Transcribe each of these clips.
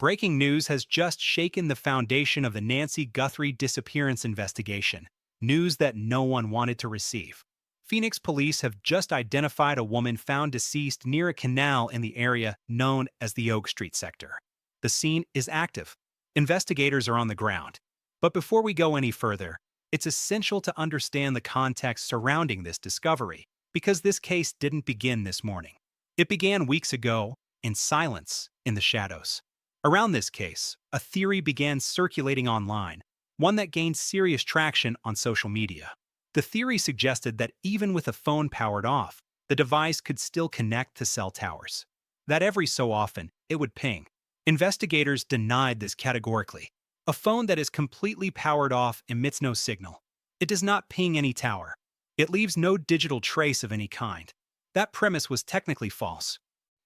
Breaking news has just shaken the foundation of the Nancy Guthrie disappearance investigation, news that no one wanted to receive. Phoenix police have just identified a woman found deceased near a canal in the area known as the Oak Street sector. The scene is active. Investigators are on the ground. But before we go any further, it's essential to understand the context surrounding this discovery, because this case didn't begin this morning. It began weeks ago, in silence, in the shadows. Around this case, a theory began circulating online, one that gained serious traction on social media. The theory suggested that even with a phone powered off, the device could still connect to cell towers. That every so often, it would ping. Investigators denied this categorically. A phone that is completely powered off emits no signal. It does not ping any tower. It leaves no digital trace of any kind. That premise was technically false.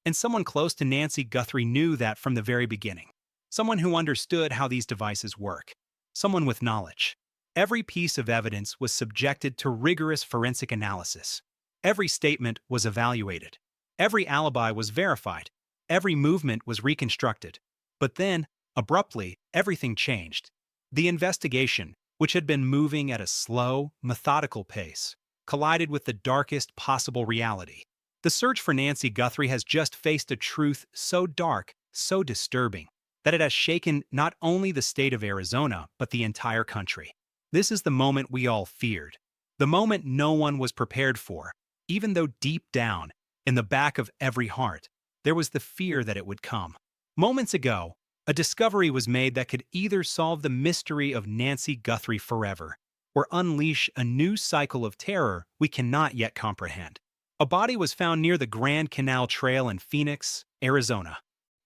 And someone close to Nancy Guthrie knew that from the very beginning. Someone who understood how these devices work. Someone with knowledge. Every piece of evidence was subjected to rigorous forensic analysis. Every statement was evaluated. Every alibi was verified. Every movement was reconstructed. But then, abruptly, everything changed. The investigation, which had been moving at a slow, methodical pace, collided with the darkest possible reality. The search for Nancy Guthrie has just faced a truth so dark, so disturbing, that it has shaken not only the state of Arizona, but the entire country. This is the moment we all feared. The moment no one was prepared for, even though deep down, in the back of every heart, there was the fear that it would come. Moments ago, a discovery was made that could either solve the mystery of Nancy Guthrie forever, or unleash a new cycle of terror we cannot yet comprehend. A body was found near the Grand Canal Trail in Phoenix, Arizona.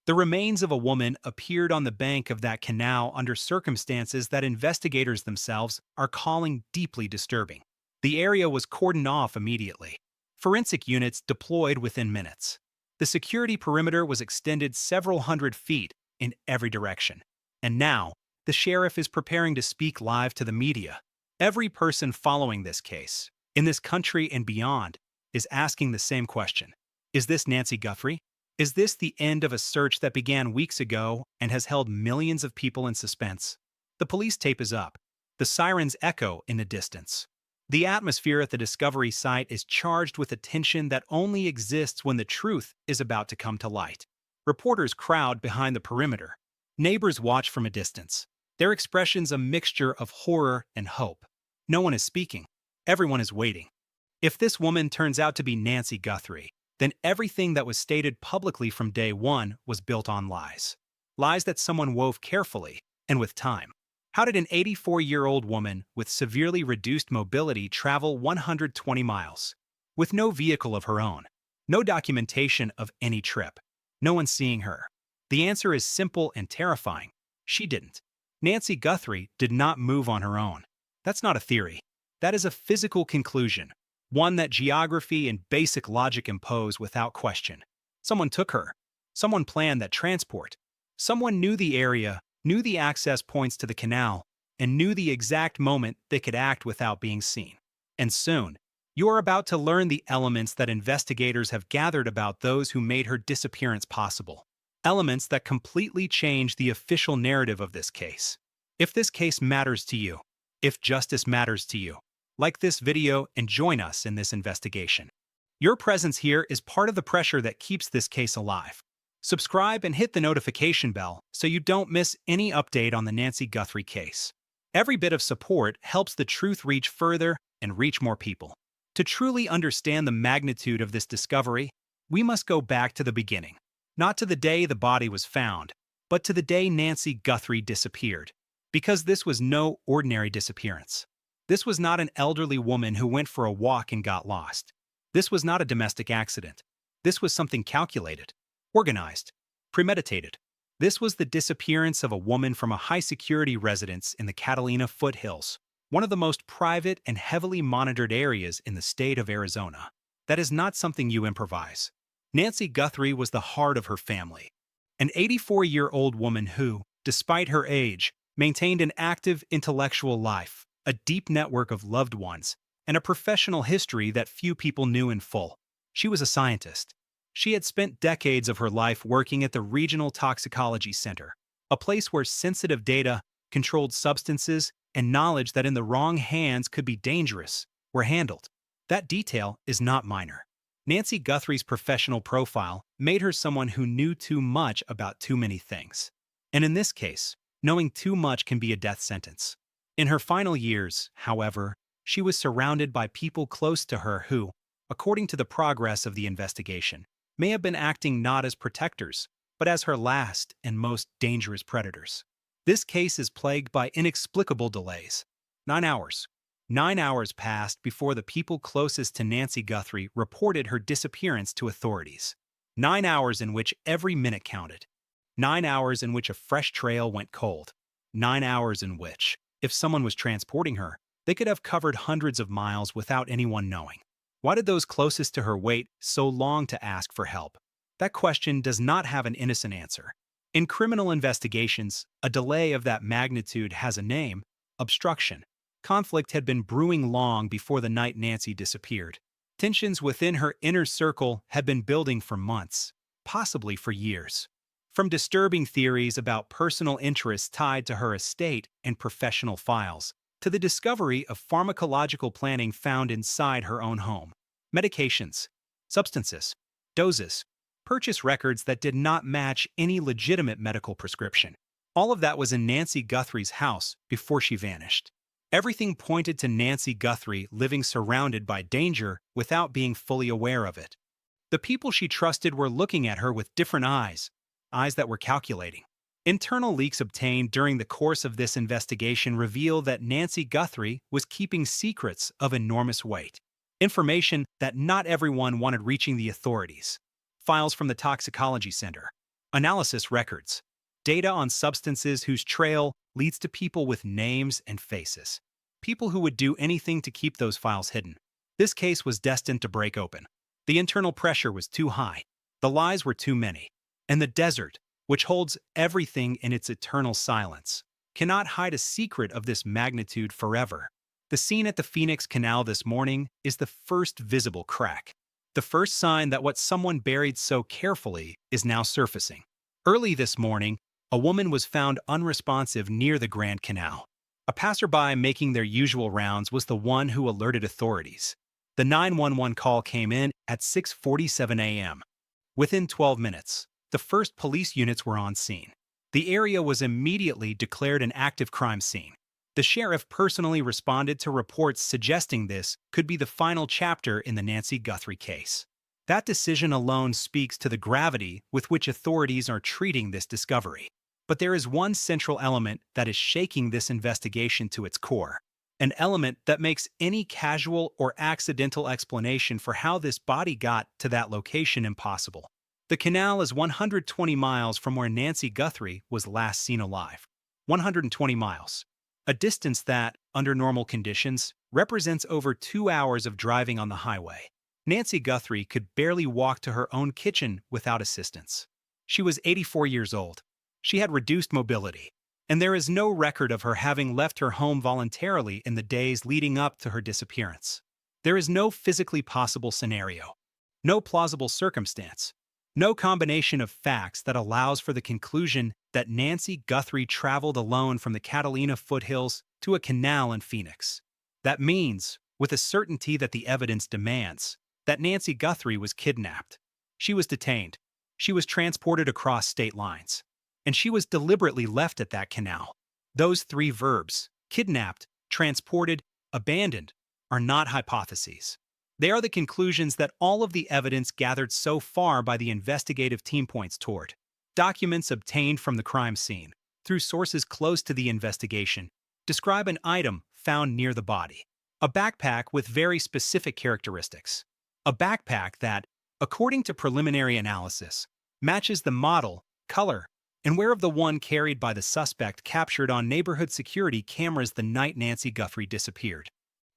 The remains of a woman appeared on the bank of that canal under circumstances that investigators themselves are calling deeply disturbing. The area was cordoned off immediately. Forensic units deployed within minutes. The security perimeter was extended several hundred feet in every direction. And now, the sheriff is preparing to speak live to the media. Every person following this case, in this country and beyond, is asking the same question. Is this Nancy Guthrie? Is this the end of a search that began weeks ago and has held millions of people in suspense? The police tape is up. The sirens echo in the distance. The atmosphere at the discovery site is charged with a tension that only exists when the truth is about to come to light. Reporters crowd behind the perimeter. Neighbors watch from a distance, their expressions a mixture of horror and hope. No one is speaking. Everyone is waiting. If this woman turns out to be Nancy Guthrie, then everything that was stated publicly from day one was built on lies. Lies that someone wove carefully and with time. How did an 84-year-old woman with severely reduced mobility travel 120 miles? With no vehicle of her own. No documentation of any trip. No one seeing her. The answer is simple and terrifying. She didn't. Nancy Guthrie did not move on her own. That's not a theory. That is a physical conclusion. One that geography and basic logic impose without question. Someone took her. Someone planned that transport. Someone knew the area, knew the access points to the canal, and knew the exact moment they could act without being seen. And soon, you are about to learn the elements that investigators have gathered about those who made her disappearance possible. Elements that completely change the official narrative of this case. If this case matters to you, if justice matters to you, like this video and join us in this investigation. Your presence here is part of the pressure that keeps this case alive. Subscribe and hit the notification bell so you don't miss any update on the Nancy Guthrie case. Every bit of support helps the truth reach further and reach more people. To truly understand the magnitude of this discovery, we must go back to the beginning. Not to the day the body was found, but to the day Nancy Guthrie disappeared. Because this was no ordinary disappearance. This was not an elderly woman who went for a walk and got lost. This was not a domestic accident. This was something calculated, organized, premeditated. This was the disappearance of a woman from a high-security residence in the Catalina foothills, one of the most private and heavily monitored areas in the state of Arizona. That is not something you improvise. Nancy Guthrie was the heart of her family. An 84-year-old woman who, despite her age, maintained an active intellectual life, a deep network of loved ones, and a professional history that few people knew in full. She was a scientist. She had spent decades of her life working at the Regional Toxicology Center, a place where sensitive data, controlled substances, and knowledge that in the wrong hands could be dangerous were handled. That detail is not minor. Nancy Guthrie's professional profile made her someone who knew too much about too many things. And in this case, knowing too much can be a death sentence. In her final years, however, she was surrounded by people close to her who, according to the progress of the investigation, may have been acting not as protectors, but as her last and most dangerous predators. This case is plagued by inexplicable delays. 9 hours. 9 hours passed before the people closest to Nancy Guthrie reported her disappearance to authorities. 9 hours in which every minute counted. 9 hours in which a fresh trail went cold. 9 hours in which, if someone was transporting her, they could have covered hundreds of miles without anyone knowing. Why did those closest to her wait so long to ask for help? That question does not have an innocent answer. In criminal investigations, a delay of that magnitude has a name: obstruction. Conflict had been brewing long before the night Nancy disappeared. Tensions within her inner circle had been building for months, possibly for years. From disturbing theories about personal interests tied to her estate and professional files, to the discovery of pharmacological planning found inside her own home. Medications, substances, doses, purchase records that did not match any legitimate medical prescription. All of that was in Nancy Guthrie's house before she vanished. Everything pointed to Nancy Guthrie living surrounded by danger without being fully aware of it. The people she trusted were looking at her with different eyes that were calculating. Internal leaks obtained during the course of this investigation reveal that Nancy Guthrie was keeping secrets of enormous weight. Information that not everyone wanted reaching the authorities. Files from the Toxicology Center. Analysis records. Data on substances whose trail leads to people with names and faces. People who would do anything to keep those files hidden. This case was destined to break open. The internal pressure was too high. The lies were too many. And the desert, which holds everything in its eternal silence, cannot hide a secret of this magnitude forever. The scene at the Phoenix Canal this morning is the first visible crack. The first sign that what someone buried so carefully is now surfacing. Early this morning, a woman was found unresponsive near the Grand Canal. A passerby making their usual rounds was the one who alerted authorities. The 911 call came in at 6:47 a.m. Within 12 minutes, the first police units were on scene. The area was immediately declared an active crime scene. The sheriff personally responded to reports suggesting this could be the final chapter in the Nancy Guthrie case. That decision alone speaks to the gravity with which authorities are treating this discovery. But there is one central element that is shaking this investigation to its core. An element that makes any casual or accidental explanation for how this body got to that location impossible. The canal is 120 miles from where Nancy Guthrie was last seen alive. 120 miles. A distance that, under normal conditions, represents over 2 hours of driving on the highway. Nancy Guthrie could barely walk to her own kitchen without assistance. She was 84 years old. She had reduced mobility, and there is no record of her having left her home voluntarily in the days leading up to her disappearance. There is no physically possible scenario, no plausible circumstance, no combination of facts that allows for the conclusion that Nancy Guthrie traveled alone from the Catalina foothills to a canal in Phoenix. That means, with a certainty that the evidence demands, that Nancy Guthrie was kidnapped. She was detained. She was transported across state lines. And she was deliberately left at that canal. Those three verbs, kidnapped, transported, abandoned, are not hypotheses. They are the conclusions that all of the evidence gathered so far by the investigative team points toward. Documents obtained from the crime scene, through sources close to the investigation, describe an item found near the body. A backpack with very specific characteristics. A backpack that, according to preliminary analysis, matches the model, color, and wear of the one carried by the suspect captured on neighborhood security cameras the night Nancy Guthrie disappeared.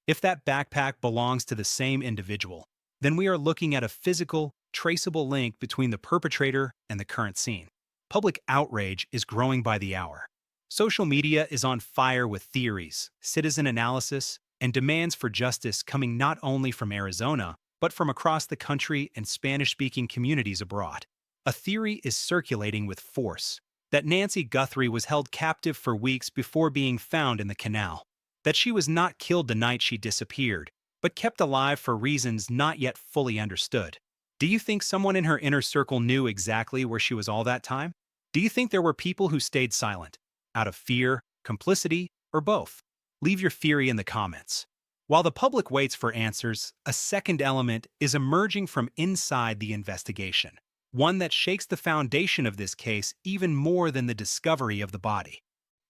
If that backpack belongs to the same individual, then we are looking at a physical, traceable link between the perpetrator and the current scene. Public outrage is growing by the hour. Social media is on fire with theories, citizen analysis, and demands for justice coming not only from Arizona, but from across the country and Spanish-speaking communities abroad. A theory is circulating with force. that Nancy Guthrie was held captive for weeks before being found in the canal, that she was not killed the night she disappeared, but kept alive for reasons not yet fully understood. Do you think someone in her inner circle knew exactly where she was all that time? Do you think there were people who stayed silent, out of fear, complicity, or both? Leave your theory in the comments. While the public waits for answers, a second element is emerging from inside the investigation, one that shakes the foundation of this case even more than the discovery of the body.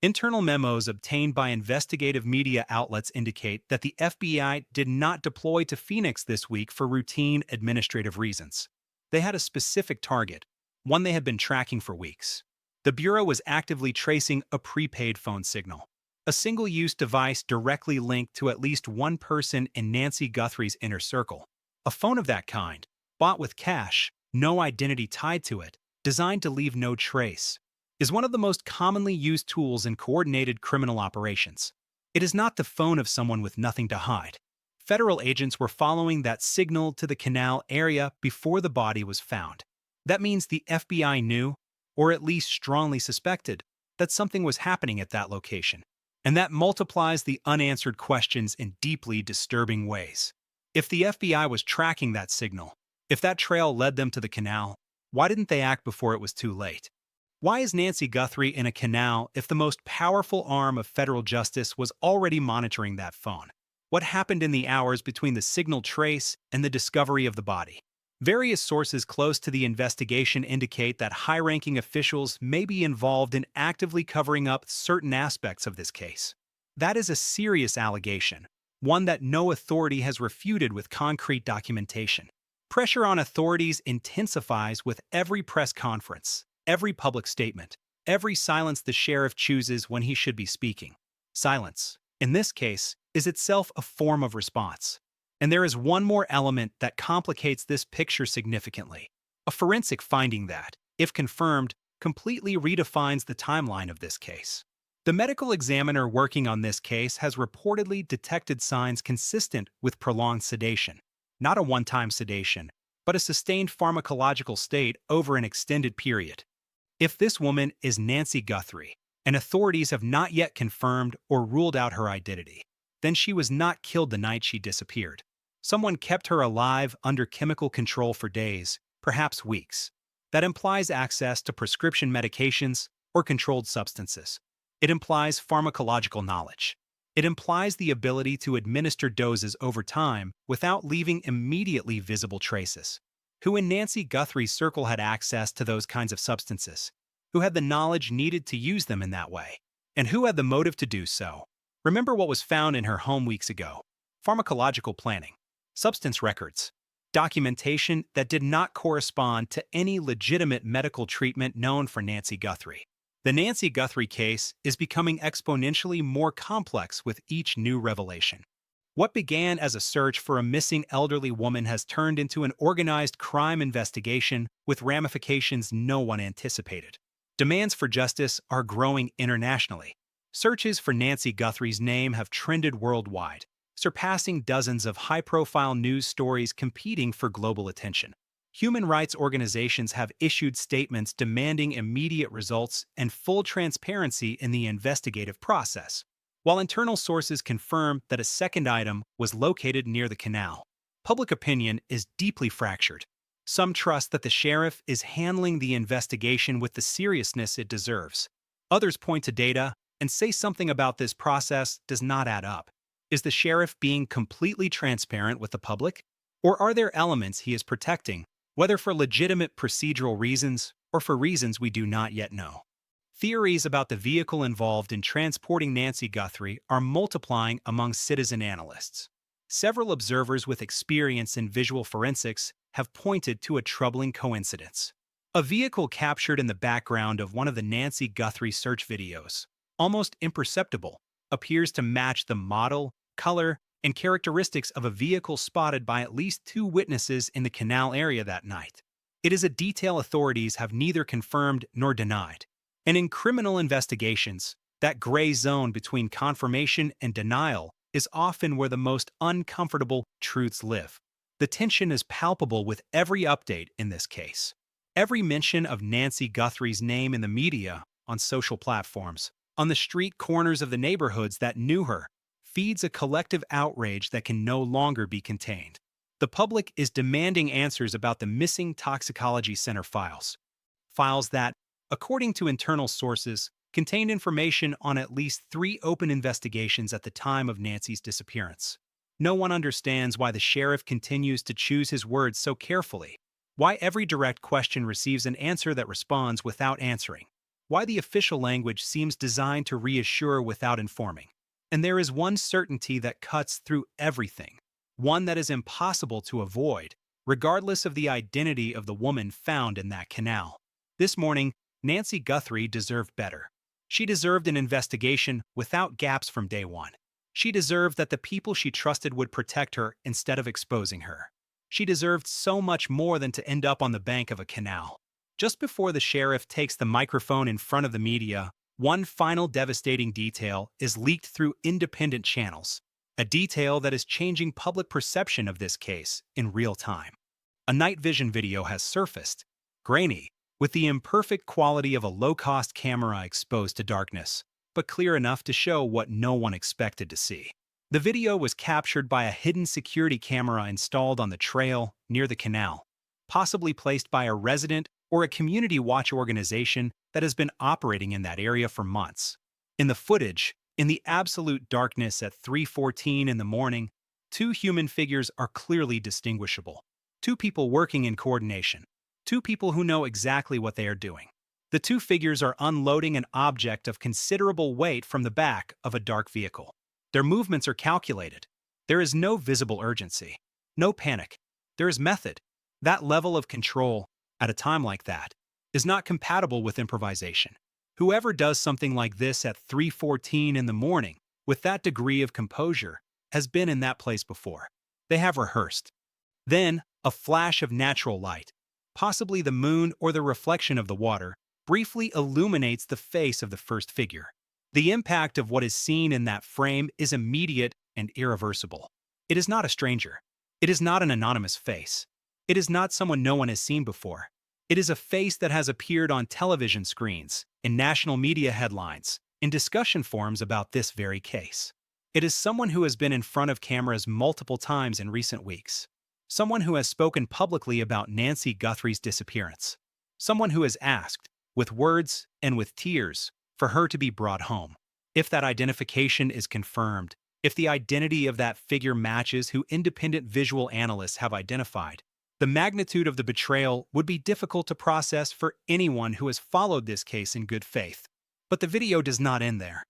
Internal memos obtained by investigative media outlets indicate that the FBI did not deploy to Phoenix this week for routine administrative reasons. They had a specific target, one they had been tracking for weeks. The Bureau was actively tracing a prepaid phone signal, a single-use device directly linked to at least one person in Nancy Guthrie's inner circle. A phone of that kind, bought with cash, no identity tied to it, designed to leave no trace, is one of the most commonly used tools in coordinated criminal operations. It is not the phone of someone with nothing to hide. Federal agents were following that signal to the canal area before the body was found. That means the FBI knew, or at least strongly suspected, that something was happening at that location. And that multiplies the unanswered questions in deeply disturbing ways. If the FBI was tracking that signal, if that trail led them to the canal, why didn't they act before it was too late? Why is Nancy Guthrie in a canal if the most powerful arm of federal justice was already monitoring that phone? What happened in the hours between the signal trace and the discovery of the body? Various sources close to the investigation indicate that high-ranking officials may be involved in actively covering up certain aspects of this case. That is a serious allegation, one that no authority has refuted with concrete documentation. Pressure on authorities intensifies with every press conference, every public statement, every silence the sheriff chooses when he should be speaking. Silence, in this case, is itself a form of response. And there is one more element that complicates this picture significantly. A forensic finding that, if confirmed, completely redefines the timeline of this case. The medical examiner working on this case has reportedly detected signs consistent with prolonged sedation. Not a one-time sedation, but a sustained pharmacological state over an extended period. If this woman is Nancy Guthrie, and authorities have not yet confirmed or ruled out her identity, then she was not killed the night she disappeared. Someone kept her alive under chemical control for days, perhaps weeks. That implies access to prescription medications or controlled substances. It implies pharmacological knowledge. It implies the ability to administer doses over time without leaving immediately visible traces. Who in Nancy Guthrie's circle had access to those kinds of substances? Who had the knowledge needed to use them in that way? And who had the motive to do so? Remember what was found in her home weeks ago: pharmacological planning, substance records, documentation that did not correspond to any legitimate medical treatment known for Nancy Guthrie. The Nancy Guthrie case is becoming exponentially more complex with each new revelation. What began as a search for a missing elderly woman has turned into an organized crime investigation with ramifications no one anticipated. Demands for justice are growing internationally. Searches for Nancy Guthrie's name have trended worldwide, surpassing dozens of high-profile news stories competing for global attention. Human rights organizations have issued statements demanding immediate results and full transparency in the investigative process, while internal sources confirm that a second item was located near the canal. Public opinion is deeply fractured. Some trust that the sheriff is handling the investigation with the seriousness it deserves. Others point to data and say something about this process does not add up. Is the sheriff being completely transparent with the public? Or are there elements he is protecting, whether for legitimate procedural reasons or for reasons we do not yet know? Theories about the vehicle involved in transporting Nancy Guthrie are multiplying among citizen analysts. Several observers with experience in visual forensics have pointed to a troubling coincidence. A vehicle captured in the background of one of the Nancy Guthrie search videos, almost imperceptible, appears to match the model, color, and characteristics of a vehicle spotted by at least 2 witnesses in the canal area that night. It is a detail authorities have neither confirmed nor denied. And in criminal investigations, that gray zone between confirmation and denial is often where the most uncomfortable truths live. The tension is palpable with every update in this case. Every mention of Nancy Guthrie's name in the media on social platforms, on the street corners of the neighborhoods that knew her, feeds a collective outrage that can no longer be contained. The public is demanding answers about the missing toxicology center files. Files that, according to internal sources, contained information on at least 3 open investigations at the time of Nancy's disappearance. No one understands why the sheriff continues to choose his words so carefully, why every direct question receives an answer that responds without answering, why the official language seems designed to reassure without informing. And there is one certainty that cuts through everything, one that is impossible to avoid, regardless of the identity of the woman found in that canal. This morning, Nancy Guthrie deserved better. She deserved an investigation without gaps from day one. She deserved that the people she trusted would protect her instead of exposing her. She deserved so much more than to end up on the bank of a canal. Just before the sheriff takes the microphone in front of the media, one final devastating detail is leaked through independent channels, a detail that is changing public perception of this case in real time. A night vision video has surfaced, grainy, with the imperfect quality of a low-cost camera exposed to darkness, but clear enough to show what no one expected to see. The video was captured by a hidden security camera installed on the trail near the canal, possibly placed by a resident or a community watch organization that has been operating in that area for months. In the footage, in the absolute darkness at 3:14 in the morning, 2 human figures are clearly distinguishable. 2 people working in coordination. 2 people who know exactly what they are doing. The 2 figures are unloading an object of considerable weight from the back of a dark vehicle. Their movements are calculated. There is no visible urgency, no panic. There is method. That level of control, at a time like that, is not compatible with improvisation. Whoever does something like this at 3:14 in the morning with that degree of composure has been in that place before. They have rehearsed. Then, a flash of natural light, possibly the moon or the reflection of the water, briefly illuminates the face of the first figure. The impact of what is seen in that frame is immediate and irreversible. It is not a stranger. It is not an anonymous face. It is not someone no one has seen before. It is a face that has appeared on television screens, in national media headlines, in discussion forums about this very case. It is someone who has been in front of cameras multiple times in recent weeks. Someone who has spoken publicly about Nancy Guthrie's disappearance. Someone who has asked, with words and with tears, for her to be brought home. If that identification is confirmed, if the identity of that figure matches who independent visual analysts have identified, the magnitude of the betrayal would be difficult to process for anyone who has followed this case in good faith. But the video does not end there.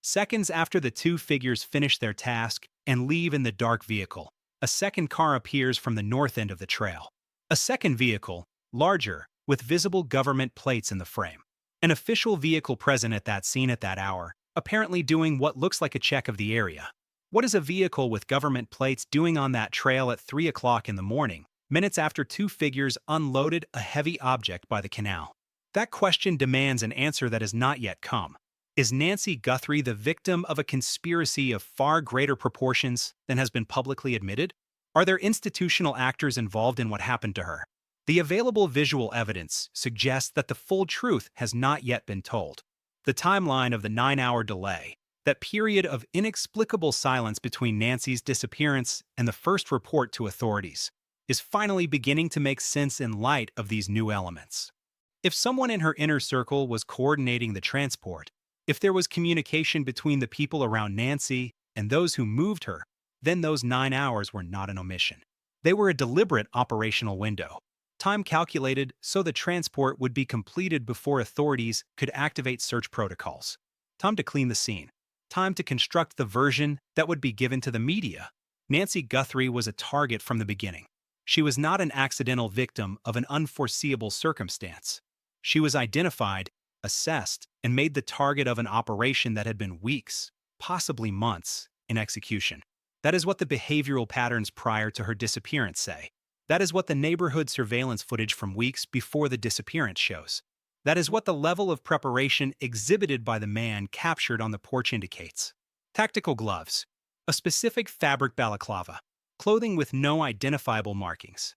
Seconds after the 2 figures finish their task and leave in the dark vehicle, a second car appears from the north end of the trail. A second vehicle, larger, with visible government plates in the frame. An official vehicle present at that scene at that hour, apparently doing what looks like a check of the area. What is a vehicle with government plates doing on that trail at 3 o'clock in the morning, minutes after 2 figures unloaded a heavy object by the canal? That question demands an answer that has not yet come. Is Nancy Guthrie the victim of a conspiracy of far greater proportions than has been publicly admitted? Are there institutional actors involved in what happened to her? The available visual evidence suggests that the full truth has not yet been told. The timeline of the 9-hour delay, that period of inexplicable silence between Nancy's disappearance and the first report to authorities, is finally beginning to make sense in light of these new elements. If someone in her inner circle was coordinating the transport, if there was communication between the people around Nancy and those who moved her, then those 9 hours were not an omission. They were a deliberate operational window. Time calculated so the transport would be completed before authorities could activate search protocols. Time to clean the scene. Time to construct the version that would be given to the media. Nancy Guthrie was a target from the beginning. She was not an accidental victim of an unforeseeable circumstance. She was identified, assessed, and made the target of an operation that had been weeks, possibly months, in execution. That is what the behavioral patterns prior to her disappearance say. That is what the neighborhood surveillance footage from weeks before the disappearance shows. That is what the level of preparation exhibited by the man captured on the porch indicates. Tactical gloves, a specific fabric balaclava, clothing with no identifiable markings,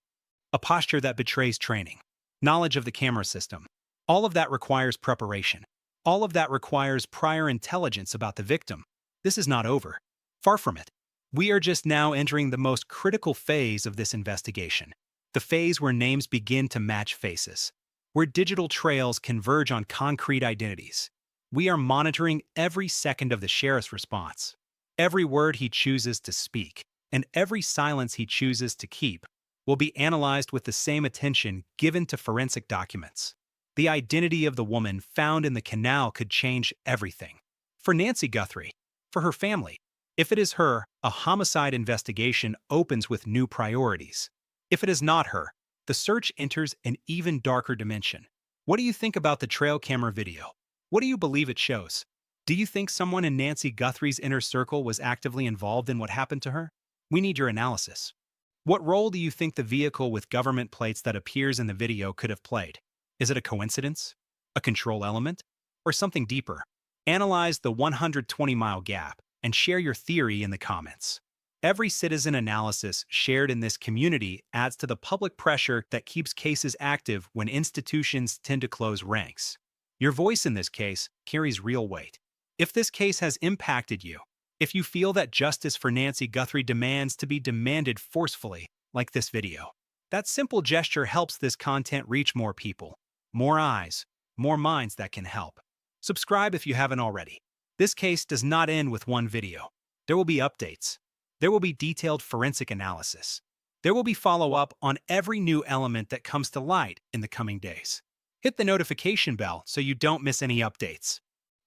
a posture that betrays training, knowledge of the camera system. All of that requires preparation. All of that requires prior intelligence about the victim. This is not over. Far from it. We are just now entering the most critical phase of this investigation. The phase where names begin to match faces. Where digital trails converge on concrete identities. We are monitoring every second of the sheriff's response. Every word he chooses to speak, and every silence he chooses to keep, will be analyzed with the same attention given to forensic documents. The identity of the woman found in the canal could change everything. For Nancy Guthrie, for her family. If it is her, a homicide investigation opens with new priorities. If it is not her, the search enters an even darker dimension. What do you think about the trail camera video? What do you believe it shows? Do you think someone in Nancy Guthrie's inner circle was actively involved in what happened to her? We need your analysis. What role do you think the vehicle with government plates that appears in the video could have played? Is it a coincidence? A control element? Or something deeper? Analyze the 120-mile gap and share your theory in the comments. Every citizen analysis shared in this community adds to the public pressure that keeps cases active when institutions tend to close ranks. Your voice in this case carries real weight. If this case has impacted you, if you feel that justice for Nancy Guthrie demands to be demanded forcefully, like this video, that simple gesture helps this content reach more people, more eyes, more minds that can help. Subscribe if you haven't already. This case does not end with one video. There will be updates. There will be detailed forensic analysis. There will be follow-up on every new element that comes to light in the coming days. Hit the notification bell so you don't miss any updates.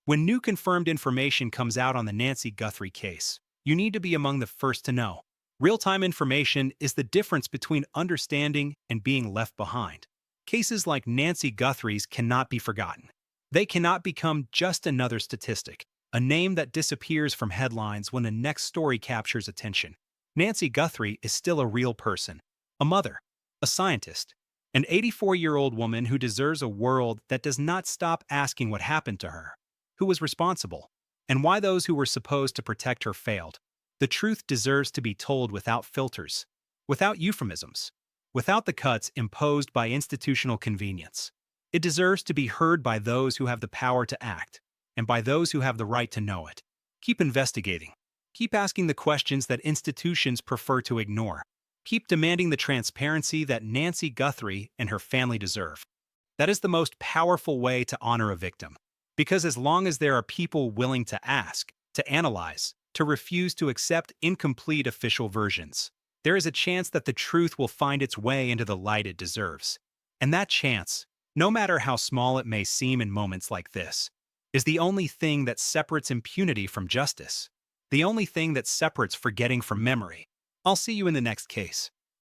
When new confirmed information comes out on the Nancy Guthrie case, you need to be among the first to know. Real-time information is the difference between understanding and being left behind. Cases like Nancy Guthrie's cannot be forgotten. They cannot become just another statistic, a name that disappears from headlines when the next story captures attention. Nancy Guthrie is still a real person, a mother, a scientist, an 84-year-old woman who deserves a world that does not stop asking what happened to her, who was responsible, and why those who were supposed to protect her failed. The truth deserves to be told without filters, without euphemisms, without the cuts imposed by institutional convenience. It deserves to be heard by those who have the power to act, and by those who have the right to know it. Keep investigating. Keep asking the questions that institutions prefer to ignore. Keep demanding the transparency that Nancy Guthrie and her family deserve. That is the most powerful way to honor a victim. Because as long as there are people willing to ask, to analyze, to refuse to accept incomplete official versions, there is a chance that the truth will find its way into the light it deserves. And that chance, no matter how small it may seem in moments like this, is the only thing that separates impunity from justice. The only thing that separates forgetting from memory. I'll see you in the next case.